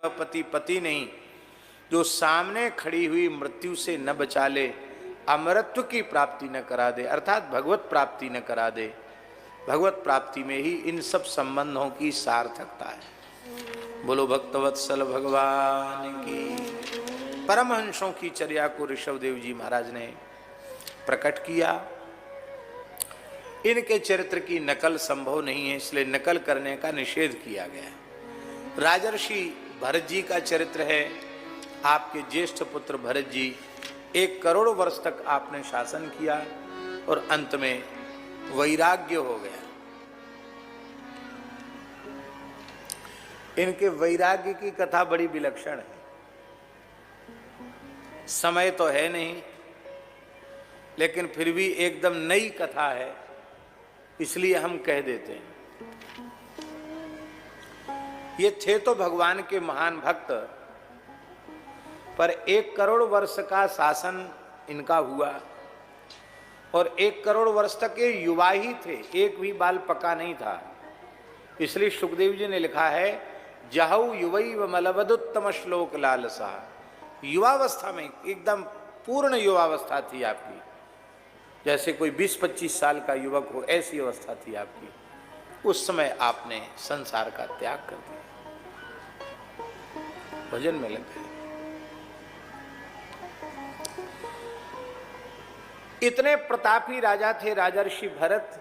पति पति नहीं, जो सामने खड़ी हुई मृत्यु से न बचा ले, अमरत्व की प्राप्ति न करा दे, अर्थात भगवत प्राप्ति न करा दे। भगवत प्राप्ति में ही इन सब संबंधों की सार्थकता है। बोलो भक्तवत्सल भगवान की। परमहंसों की चर्या को ऋषभदेव जी महाराज ने प्रकट किया। इनके चरित्र की नकल संभव नहीं है, इसलिए नकल करने का निषेध किया गया। राजर्षि भरत जी का चरित्र है। आपके ज्येष्ठ पुत्र भरत जी 1 करोड़ वर्ष तक आपने शासन किया और अंत में वैराग्य हो गया। इनके वैराग्य की कथा बड़ी विलक्षण है। समय तो है नहीं, लेकिन फिर भी एकदम नई कथा है, इसलिए हम कह देते हैं। ये थे तो भगवान के महान भक्त, पर 1 करोड़ वर्ष का शासन इनका हुआ और 1 करोड़ वर्ष तक ये युवा ही थे, एक भी बाल पका नहीं था। इसलिए सुखदेव जी ने लिखा है, जहु युवैव मलवदुत्तम श्लोक लालसा। युवावस्था में एकदम पूर्ण युवावस्था थी आपकी, जैसे कोई 20-25 साल का युवक हो, ऐसी अवस्था थी आपकी। उस समय आपने संसार का त्याग कर दिया, भजन में लग गए। इतने प्रतापी राजा थे राजर्षि भरत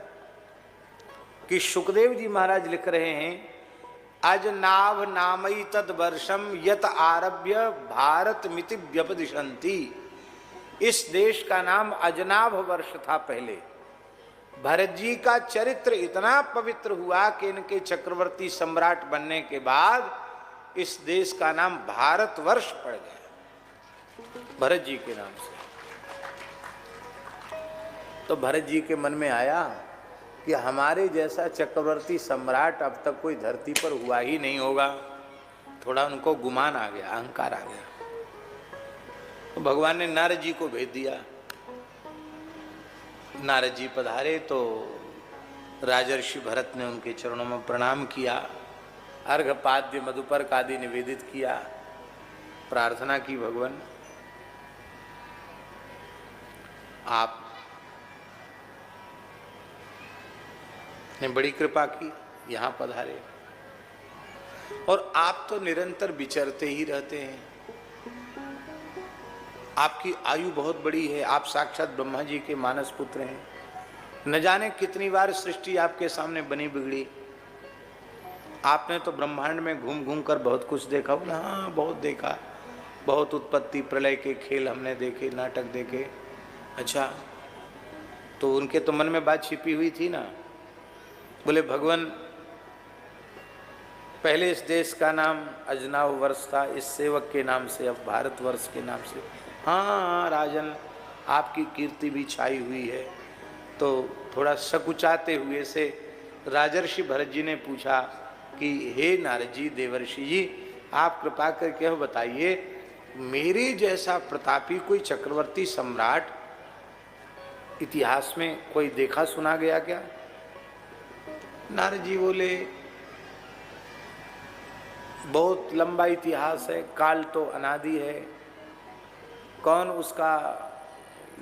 कि सुखदेव जी महाराज लिख रहे हैं, अजनाभ नामई तद वर्षम यत आरभ्य भारत मिति व्यपदिशंति। इस देश का नाम अजनाभ वर्ष था पहले। भरत जी का चरित्र इतना पवित्र हुआ कि इनके चक्रवर्ती सम्राट बनने के बाद इस देश का नाम भारतवर्ष पड़ गया, भरत जी के नाम से। तो भरत जी के मन में आया कि हमारे जैसा चक्रवर्ती सम्राट अब तक कोई धरती पर हुआ ही नहीं होगा। थोड़ा उनको गुमान आ गया, अहंकार आ गया। तो भगवान ने नारद जी को भेज दिया। नारद जी पधारे तो राजर्षि भरत ने उनके चरणों में प्रणाम किया, अर्घ पाद्य मधुपर्क आदि निवेदित किया, प्रार्थना की, भगवान आप ने बड़ी कृपा की, यहाँ पधारे और आप तो निरंतर विचरते ही रहते हैं। आपकी आयु बहुत बड़ी है, आप साक्षात ब्रह्मा जी के मानस पुत्र हैं। न जाने कितनी बार सृष्टि आपके सामने बनी बिगड़ी। आपने तो ब्रह्मांड में घूम घूम कर बहुत कुछ देखा होगा। हाँ, बहुत देखा, बहुत उत्पत्ति प्रलय के खेल हमने देखे, नाटक देखे। अच्छा, तो उनके तो मन में बात छिपी हुई थी ना। बोले भगवान, पहले इस देश का नाम अजनाव वर्ष था, इस सेवक के नाम से अब भारतवर्ष के नाम से। हाँ राजन, आपकी कीर्ति भी छाई हुई है। तो थोड़ा सकुचाते हुए से राजर्षि भरत जी ने पूछा कि हे नारद जी, देवर्षि जी, आप कृपा करके यह बताइए, मेरे जैसा प्रतापी कोई चक्रवर्ती सम्राट इतिहास में कोई देखा सुना गया क्या? नारद जी बोले, बहुत लंबा इतिहास है, काल तो अनादि है, कौन उसका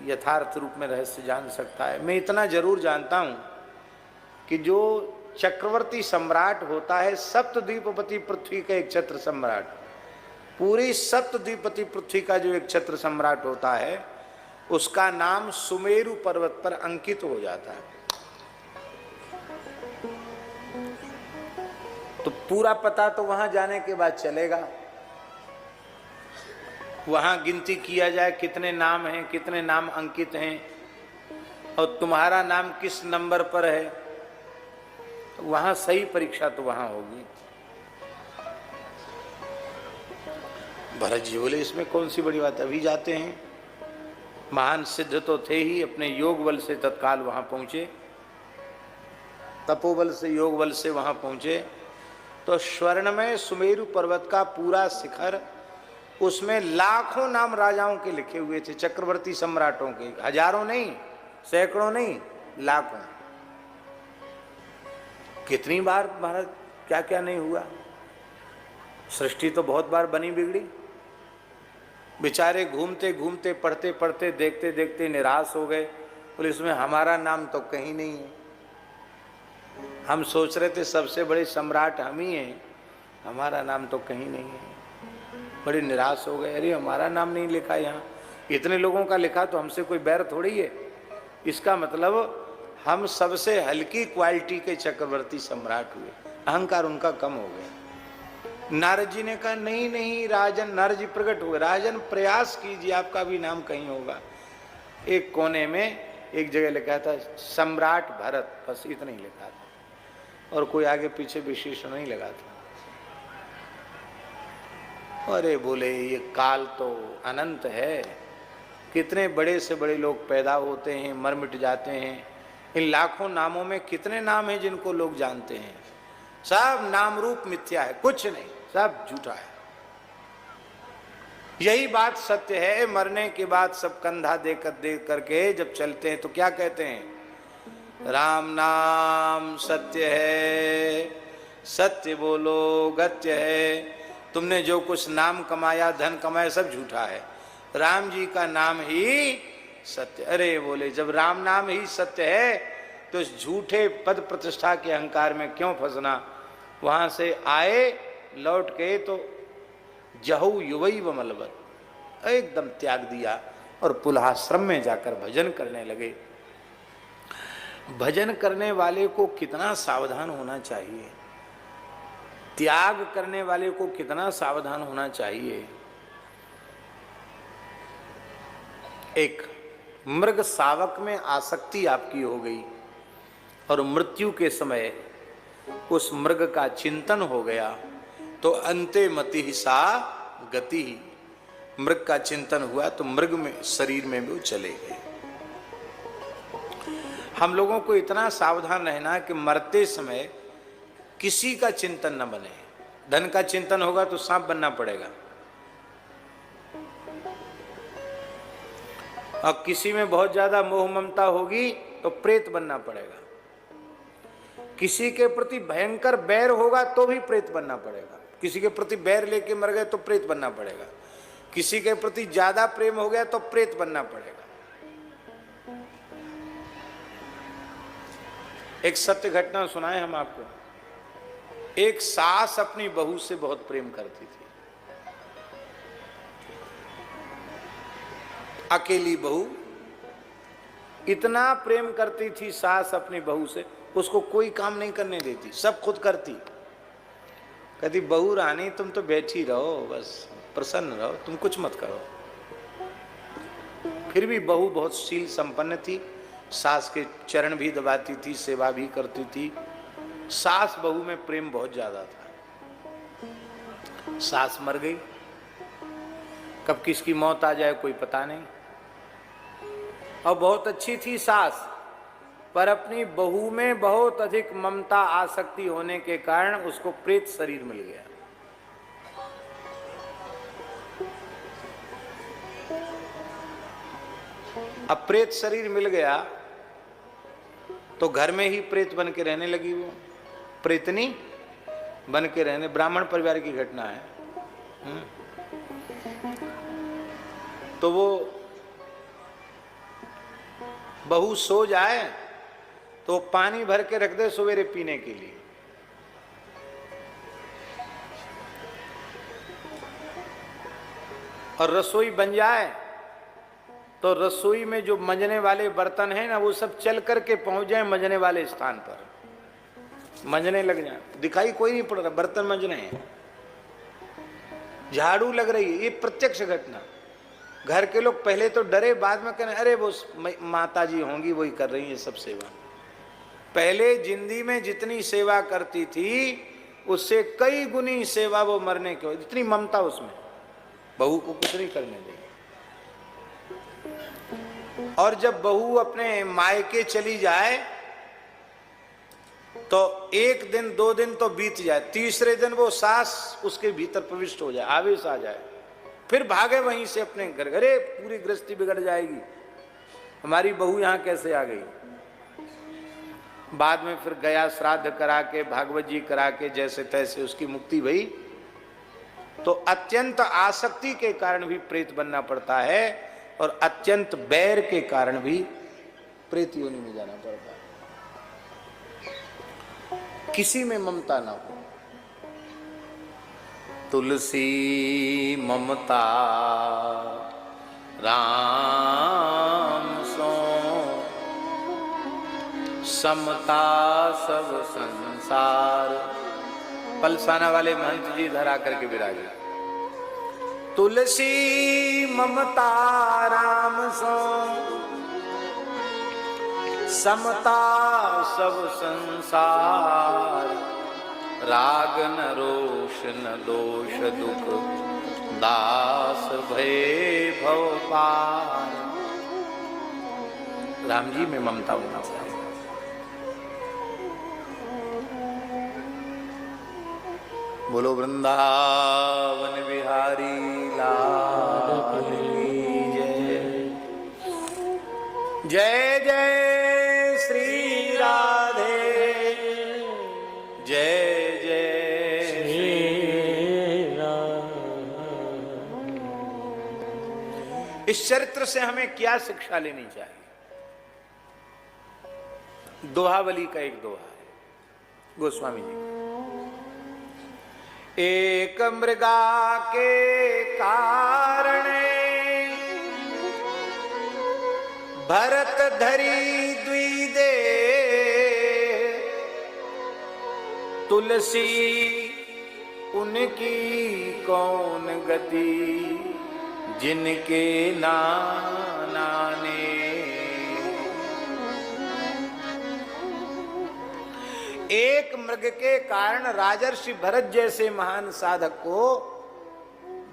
यथार्थ रूप में रहस्य जान सकता है। मैं इतना जरूर जानता हूं कि जो चक्रवर्ती सम्राट होता है, सप्तद्वीपति पृथ्वी का एक छत्र सम्राट, पूरी सप्तद्वीपति पृथ्वी का जो एक छत्र सम्राट होता है, उसका नाम सुमेरु पर्वत पर अंकित हो जाता है। तो पूरा पता तो वहां जाने के बाद चलेगा। वहां गिनती किया जाए कितने नाम हैं, कितने नाम अंकित हैं और तुम्हारा नाम किस नंबर पर है, वहां सही परीक्षा तो वहां होगी। भरत जी बोले, इसमें कौन सी बड़ी बात, अभी जाते हैं। महान सिद्ध तो थे ही, अपने योग बल से तत्काल वहां पहुंचे, तपोबल से, योग बल से वहां पहुंचे। तो स्वर्णमय सुमेरु पर्वत का पूरा शिखर, उसमें लाखों नाम राजाओं के लिखे हुए थे, चक्रवर्ती सम्राटों के, हजारों नहीं, सैकड़ों नहीं, लाखों। कितनी बार भारत क्या क्या नहीं हुआ। सृष्टि तो बहुत बार बनी बिगड़ी, बेचारे घूमते घूमते पढ़ते पढ़ते देखते देखते निराश हो गए, बोले इसमें हमारा नाम तो कहीं नहीं है। हम सोच रहे थे सबसे बड़े सम्राट हम ही हैं, हमारा नाम तो कहीं नहीं है। बड़े निराश हो गए, अरे हमारा नाम नहीं लिखा यहाँ, इतने लोगों का लिखा तो हमसे कोई बैर थोड़ी है। इसका मतलब हम सबसे हल्की क्वालिटी के चक्रवर्ती सम्राट हुए, अहंकार उनका कम हो गया। नारद जी ने कहा नहीं नहीं राजन, नारद जी प्रकट हुए, राजन प्रयास कीजिए आपका भी नाम कहीं होगा। एक कोने में एक जगह लिखा था सम्राट भरत, बस इतना ही लिखा था और कोई आगे पीछे विशेषण नहीं लगा था। अरे बोले ये काल तो अनंत है, कितने बड़े से बड़े लोग पैदा होते हैं, मर मिट जाते हैं। इन लाखों नामों में कितने नाम हैं जिनको लोग जानते हैं, सब नाम रूप मिथ्या है, कुछ नहीं, सब झूठा है। यही बात सत्य है। मरने के बाद सब कंधा देख करके जब चलते हैं तो क्या कहते हैं, राम नाम सत्य है, सत्य बोलो गत्य है। तुमने जो कुछ नाम कमाया, धन कमाया, सब झूठा है, राम जी का नाम ही सत्य। अरे बोले जब राम नाम ही सत्य है तो इस झूठे पद प्रतिष्ठा के अहंकार में क्यों फंसना। वहां से आए लौट के तो जहु युवई व मलबत, एकदम त्याग दिया और पुलहाश्रम में जाकर भजन करने लगे। भजन करने वाले को कितना सावधान होना चाहिए, त्याग करने वाले को कितना सावधान होना चाहिए। एक मृग शावक में आसक्ति आपकी हो गई और मृत्यु के समय उस मृग का चिंतन हो गया तो अंते मति सा गति, मृग का चिंतन हुआ तो मृग में शरीर में भी चले गए। हम लोगों को इतना सावधान रहना कि मरते समय किसी का चिंतन न बने। धन का चिंतन होगा तो सांप बनना पड़ेगा, और किसी में बहुत ज्यादा मोह ममता होगी तो प्रेत बनना पड़ेगा। किसी के प्रति भयंकर बैर होगा तो भी प्रेत बनना पड़ेगा। किसी के प्रति बैर लेके मर गए तो प्रेत बनना पड़ेगा। किसी के प्रति ज्यादा प्रेम हो गया तो प्रेत बनना पड़ेगा। एक सत्य घटना सुनाए हम आपको। एक सास अपनी बहू से बहुत प्रेम करती थी, अकेली बहू, इतना प्रेम करती थी सास अपनी बहू से, उसको कोई काम नहीं करने देती, सब खुद करती। कहती बहू रानी तुम तो बैठी रहो, बस प्रसन्न रहो, तुम कुछ मत करो। फिर भी बहू बहुत शील संपन्न थी, सास के चरण भी दबाती थी, सेवा भी करती थी। सास बहू में प्रेम बहुत ज्यादा था। सास मर गई, कब किसकी मौत आ जाए कोई पता नहीं। और बहुत अच्छी थी सास, पर अपनी बहू में बहुत अधिक ममता आसक्ति होने के कारण उसको प्रेत शरीर मिल गया। अब प्रेत शरीर मिल गया तो घर में ही प्रेत बन के रहने लगी, वो प्रेतनी बन के रहने। ब्राह्मण परिवार की घटना है। तो वो बहू सो जाए तो पानी भर के रख दे सवेरे पीने के लिए। और रसोई बन जाए तो रसोई में जो मंजने वाले बर्तन हैं ना, वो सब चल करके पहुंच जाए मंजने वाले स्थान पर, मंजने लग जाए। दिखाई कोई नहीं पड़ रहा, बर्तन मंजने हैं, झाड़ू लग रही है। ये प्रत्यक्ष घटना। घर के लोग पहले तो डरे, बाद में कहने अरे वो माता जी होंगी, वही कर रही है सब सेवा। पहले जिंदगी में जितनी सेवा करती थी उससे कई गुनी सेवा वो मरने के, इतनी ममता उसमें, बहू को कुछ नहीं करने देगी। और जब बहू अपने मायके चली जाए तो एक दिन दो दिन तो बीत जाए, तीसरे दिन वो सास उसके भीतर प्रविष्ट हो जाए, आवेश आ जाए, फिर भागे वहीं से अपने घर। अरे पूरी गृहस्थी बिगड़ जाएगी, हमारी बहू यहां कैसे आ गई। बाद में फिर गया श्राद्ध करा के, भागवत जी करा के, जैसे तैसे उसकी मुक्ति भई। तो अत्यंत आसक्ति के कारण भी प्रेत बनना पड़ता है और अत्यंत बैर के कारण भी प्रेत योनि में जाना पड़ता है। किसी में ममता ना हो। तुलसी ममता राम सो, समता सब संसार। पलसाना वाले महंत जी धरा करके विराजे। तुलसी ममता राम सो, समता सब संसार। राग न रोष न दोष दुख, दास भय भव पार। राम जी में ममता होना चाहिए। बोलो वृंदावन बिहारी लाल की जय। जय जय श्री राधे, जय जय श्री राम। इस चरित्र से हमें क्या शिक्षा लेनी चाहिए? दोहावली का एक दोहा है गोस्वामी जी का। एक मृगा के कारण भरत धरी द्विदे, तुलसी उनकी कौन गति, जिनके नाने। एक मृग के कारण राजर्षि भरत जैसे महान साधक को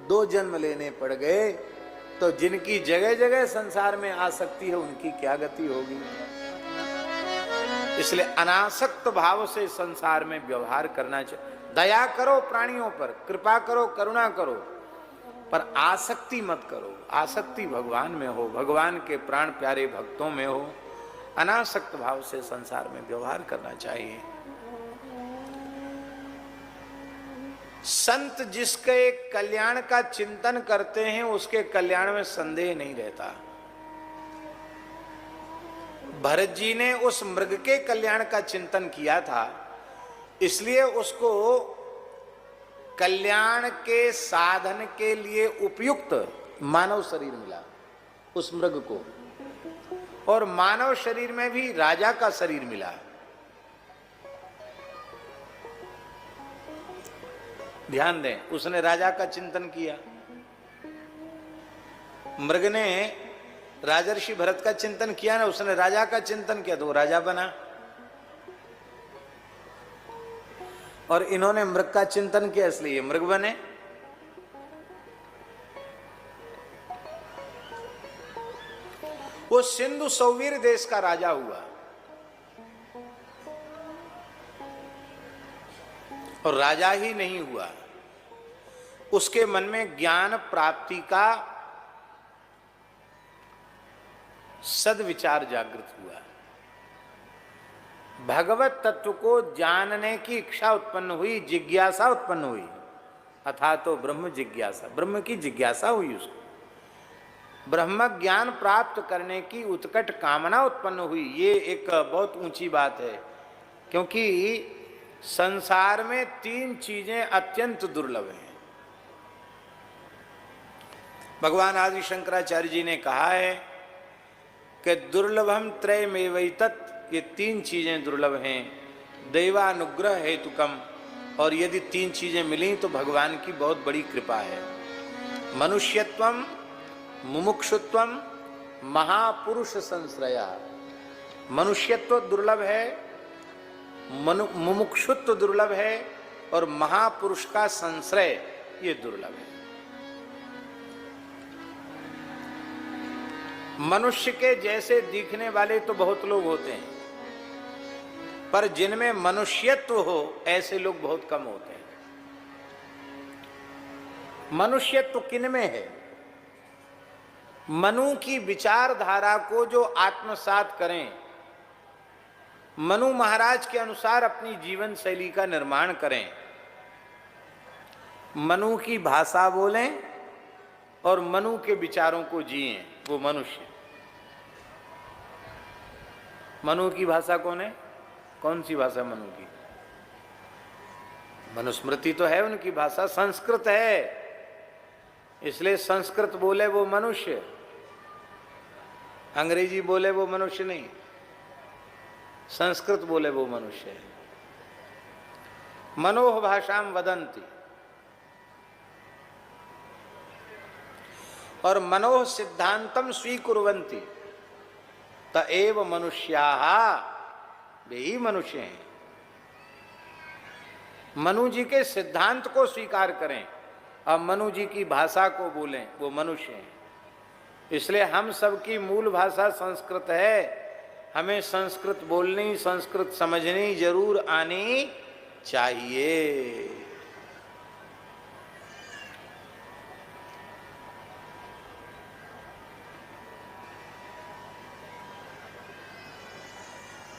2 जन्म लेने पड़ गए, तो जिनकी जगह जगह संसार में आसक्ति है उनकी क्या गति होगी। इसलिए अनासक्त भाव से संसार में व्यवहार करना चाहिए। दया करो प्राणियों पर, कृपा करो, करुणा करो, पर आसक्ति मत करो। आसक्ति भगवान में हो, भगवान के प्राण प्यारे भक्तों में हो। अनासक्त भाव से संसार में व्यवहार करना चाहिए। संत जिसके कल्याण का चिंतन करते हैं उसके कल्याण में संदेह नहीं रहता। भरत जी ने उस मृग के कल्याण का चिंतन किया था, इसलिए उसको कल्याण के साधन के लिए उपयुक्त मानव शरीर मिला उस मृग को, और मानव शरीर में भी राजा का शरीर मिला। ध्यान दें, उसने राजा का चिंतन किया। मृग ने राजर्षि भरत का चिंतन किया ना, उसने राजा का चिंतन किया तो वो राजा बना। और इन्होंने मृग का चिंतन किया इसलिए मृग बने। वो सिंधु सौवीर देश का राजा हुआ और राजा ही नहीं हुआ, उसके मन में ज्ञान प्राप्ति का सद्विचार जागृत हुआ। भगवत तत्व को जानने की इच्छा उत्पन्न हुई, जिज्ञासा उत्पन्न हुई। अथा तो ब्रह्म जिज्ञासा, ब्रह्म की जिज्ञासा हुई उसको। ब्रह्म ज्ञान प्राप्त करने की उत्कट कामना उत्पन्न हुई। ये एक बहुत ऊंची बात है, क्योंकि संसार में 3 चीजें अत्यंत दुर्लभ हैं। भगवान आदि शंकराचार्य जी ने कहा है कि दुर्लभम त्रयमेवैतत्, ये 3 चीजें दुर्लभ हैं। दैवानुग्रह हेतुकम, और यदि 3 चीजें मिली तो भगवान की बहुत बड़ी कृपा है। मनुष्यत्वम, मुमुक्षुत्वम, महापुरुष संश्रया। मनुष्यत्व दुर्लभ है, मुमुक्षुत्व दुर्लभ है, और महापुरुष का संश्रय ये दुर्लभ है। मनुष्य के जैसे दिखने वाले तो बहुत लोग होते हैं, पर जिनमें मनुष्यत्व हो ऐसे लोग बहुत कम होते हैं। मनुष्यत्व किनमें है? मनु की विचारधारा को जो आत्मसात करें, मनु महाराज के अनुसार अपनी जीवन शैली का निर्माण करें, मनु की भाषा बोलें और मनु के विचारों को जिएं, वो मनुष्य। मनु की भाषा कौन है? कौन सी भाषा मनु की? मनुस्मृति तो है उनकी भाषा, संस्कृत है, इसलिए संस्कृत बोले वो मनुष्य, अंग्रेजी बोले वो मनुष्य नहीं, संस्कृत बोले वो मनुष्य है। मनोह भाषाम वदंती, और मनोह सिद्धांतम स्वीकुर्वन्ति तएव मनुष्याः, वे ही मनुष्य हैं। मनु जी के सिद्धांत को स्वीकार करें और मनु जी की भाषा को बोलें, वो मनुष्य हैं। इसलिए हम सबकी मूल भाषा संस्कृत है, हमें संस्कृत बोलनी, संस्कृत समझनी जरूर आनी चाहिए।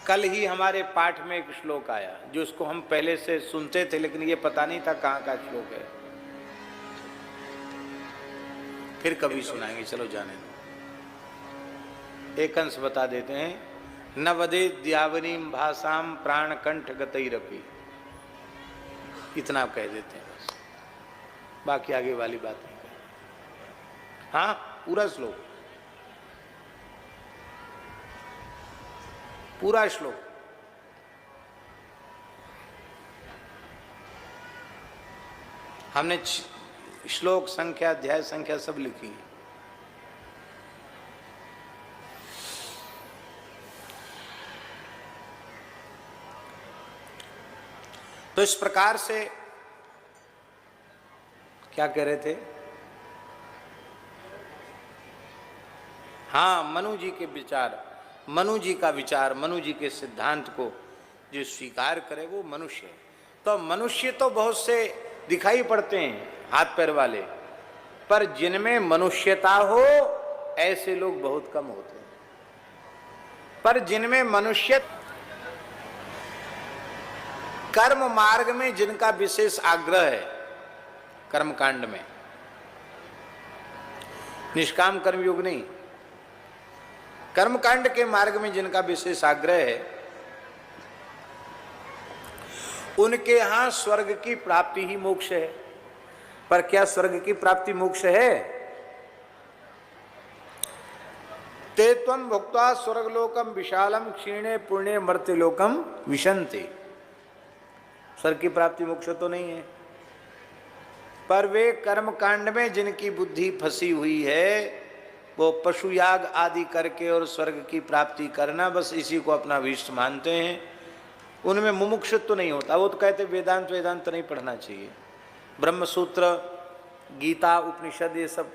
कल ही हमारे पाठ में एक श्लोक आया जो उसको हम पहले से सुनते थे, लेकिन ये पता नहीं था कहाँ का श्लोक है। फिर कभी सुनाएंगे, चलो जाने दो। एक अंश बता देते हैं। न वदे द्यावनीम भाषाम प्राण कंठ गतैरपि, इतना कह देते हैं बस, बाकी आगे वाली बात नहीं कहें। हाँ, पूरा श्लोक, पूरा श्लोक। हमने श्लोक संख्या, अध्याय संख्या सब लिखी है। तो इस प्रकार से क्या कह रहे थे? हाँ, मनु जी के विचार, मनु जी का विचार, मनु जी के सिद्धांत को जो स्वीकार करे वो मनुष्य है। तो मनुष्य तो बहुत से दिखाई पड़ते हैं हाथ पैर वाले, पर जिनमें मनुष्यता हो ऐसे लोग बहुत कम होते हैं। पर जिनमें मनुष्य, कर्म मार्ग में जिनका विशेष आग्रह है, कर्म कांड में, निष्काम कर्मयोग नहीं, कर्मकांड के मार्ग में जिनका विशेष आग्रह है, उनके यहां स्वर्ग की प्राप्ति ही मोक्ष है। पर क्या स्वर्ग की प्राप्ति मोक्ष है? ते त्वं भुक्त्वा स्वर्गलोकम विशालम क्षीणे पुण्य मर्त्यलोकम विशन्ति, स्वर्ग की प्राप्ति मोक्ष तो नहीं है। पर वे कर्म कांड में जिनकी बुद्धि फंसी हुई है, वो पशु याग आदि करके और स्वर्ग की प्राप्ति करना, बस इसी को अपना विष्ट मानते हैं, उनमें मुमुक्षुत्व तो नहीं होता। वो तो कहते वेदांत वेदांत नहीं पढ़ना चाहिए, ब्रह्म सूत्र, गीता, उपनिषद, ये सब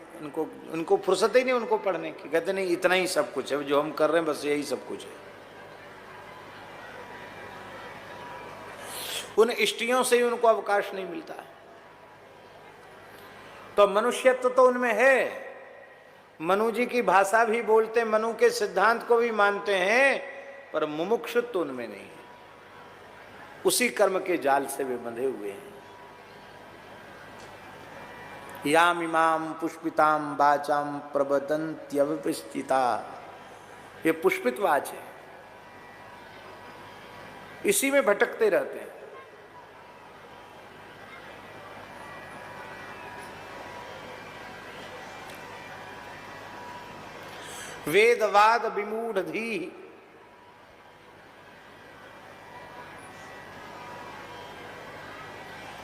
उनको फुर्सत ही नहीं उनको पढ़ने की। कहते नहीं, इतना ही सब कुछ है जो हम कर रहे हैं, बस यही सब कुछ है। उन इष्टियों से ही उनको अवकाश नहीं मिलता। तो मनुष्यत्व तो उनमें है, मनु जी की भाषा भी बोलते, मनु के सिद्धांत को भी मानते हैं, पर मुमुक्षुत्व तो उनमें नहीं है। उसी कर्म के जाल से वे बंधे हुए हैं। याम इमाम पुष्पिताम वाचाम प्रबदन्त्यविपृष्टिता, ये पुष्पित वाच है, इसी में भटकते रहते हैं। वेदवाद विमूढ़ धी,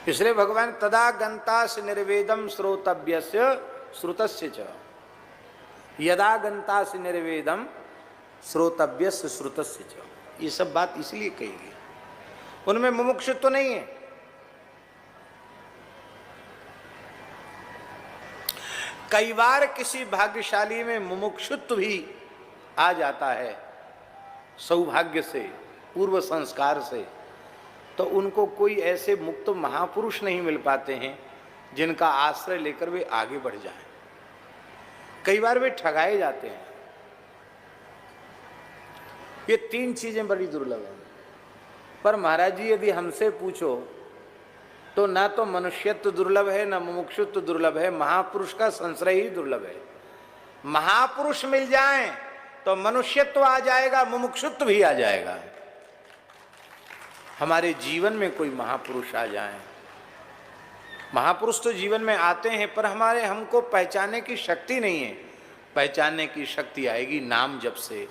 इसलिए भगवान तदा गंतास निर्वेदम श्रोतव्यस्य श्रुतस्य च, यदा गंतास निर्वेदम श्रोतव्यस्य श्रुतस्य च, ये सब बात इसलिए कही गई। उनमें मुमुक्षुत्व तो नहीं है। कई बार किसी भाग्यशाली में मुमुक्षुत्व भी आ जाता है, सौभाग्य से, पूर्व संस्कार से, तो उनको कोई ऐसे मुक्त महापुरुष नहीं मिल पाते हैं जिनका आश्रय लेकर वे आगे बढ़ जाएं। कई बार वे ठगाए जाते हैं। ये तीन चीजें बड़ी दुर्लभ हैं। पर महाराज जी, यदि हमसे पूछो तो ना तो मनुष्यत्व दुर्लभ है, ना मुमुक्षुत्व दुर्लभ है, महापुरुष का संश्रय ही दुर्लभ है। महापुरुष मिल जाएं तो मनुष्यत्व आ जाएगा, मुमुक्षुत्व भी आ जाएगा। हमारे जीवन में कोई महापुरुष आ जाएं। महापुरुष तो जीवन में आते हैं, पर हमको पहचानने की शक्ति नहीं है। पहचानने की शक्ति आएगी नाम जप से,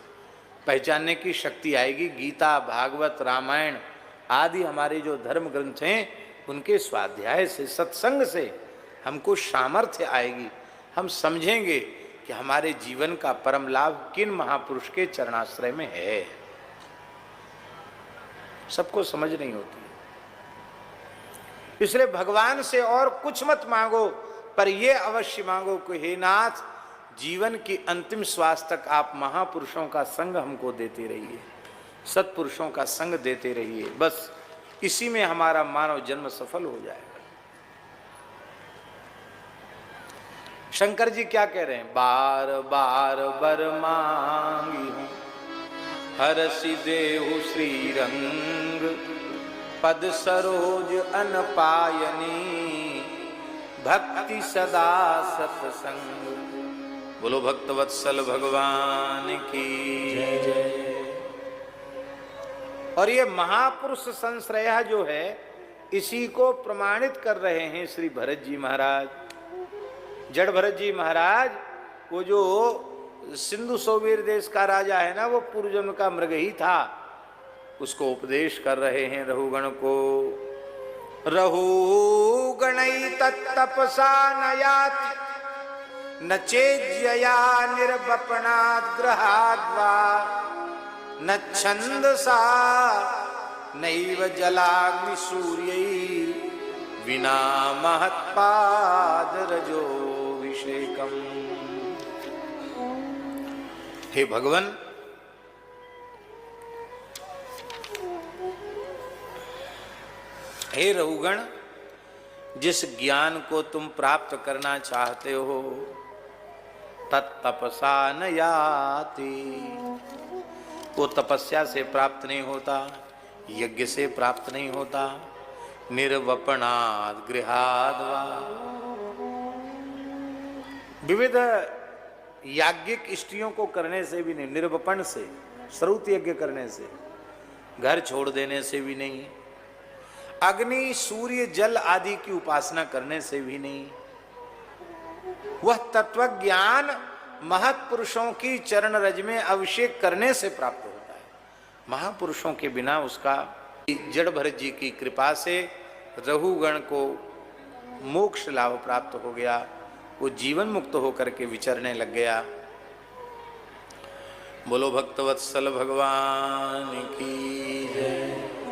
पहचानने की शक्ति आएगी गीता, भागवत, रामायण आदि हमारे जो धर्म ग्रंथ हैं उनके स्वाध्याय से, सत्संग से हमको सामर्थ्य आएगी। हम समझेंगे कि हमारे जीवन का परम लाभ किन महापुरुष के चरणाश्रय में है। सबको समझ नहीं होती, इसलिए भगवान से और कुछ मत मांगो, पर यह अवश्य मांगो कि हे नाथ, जीवन की अंतिम श्वास तक आप महापुरुषों का संग हमको देते रहिए, सत्पुरुषों का संग देते रहिए। बस इसी में हमारा मानव जन्म सफल हो जाएगा। शंकर जी क्या कह रहे हैं? बार बार बर मांगी हूं, हरसि देहु श्री रंग, पद सरोज अनपायनी, भक्ति सदा सत्संग। बोलो भक्तवत्सल भगवान की जय। और ये महापुरुष संश्रय जो है, इसी को प्रमाणित कर रहे हैं श्री भरत जी महाराज। जड़ भरत जी महाराज, वो जो सिंधु सौवीर देश का राजा है ना, वो पूर्वजन्म का मृग ही था, उसको उपदेश कर रहे हैं रहुगण को। रहुगण तत्तपसा नयाति, न चेज्यया निर्वपनाद् ग्रहाद्वा, न छंदसा नैव जलाग्नि सूर्यैर् विना महत्पाद रजोभिषेकम्। हे भगवान, हे रहुगण, जिस ज्ञान को तुम प्राप्त करना चाहते हो, तत्तपसा न याति, वो तपस्या से प्राप्त नहीं होता, यज्ञ से प्राप्त नहीं होता, निर्वपणाद् गृहाद् वा। विविध याज्ञिक इष्टियों को करने से भी नहीं, निर्वपण से, श्रुत यज्ञ करने से, घर छोड़ देने से भी नहीं, अग्नि, सूर्य, जल आदि की उपासना करने से भी नहीं। वह तत्व ज्ञान महत्पुरुषों की चरण रज में अभिषेक करने से प्राप्त होता है। महापुरुषों के बिना उसका, जड़ भरत जी की कृपा से रहुगण को मोक्ष लाभ प्राप्त हो गया, वो जीवन मुक्त होकर के विचरने लग गया। बोलो भक्तवत्सल भगवान की जय।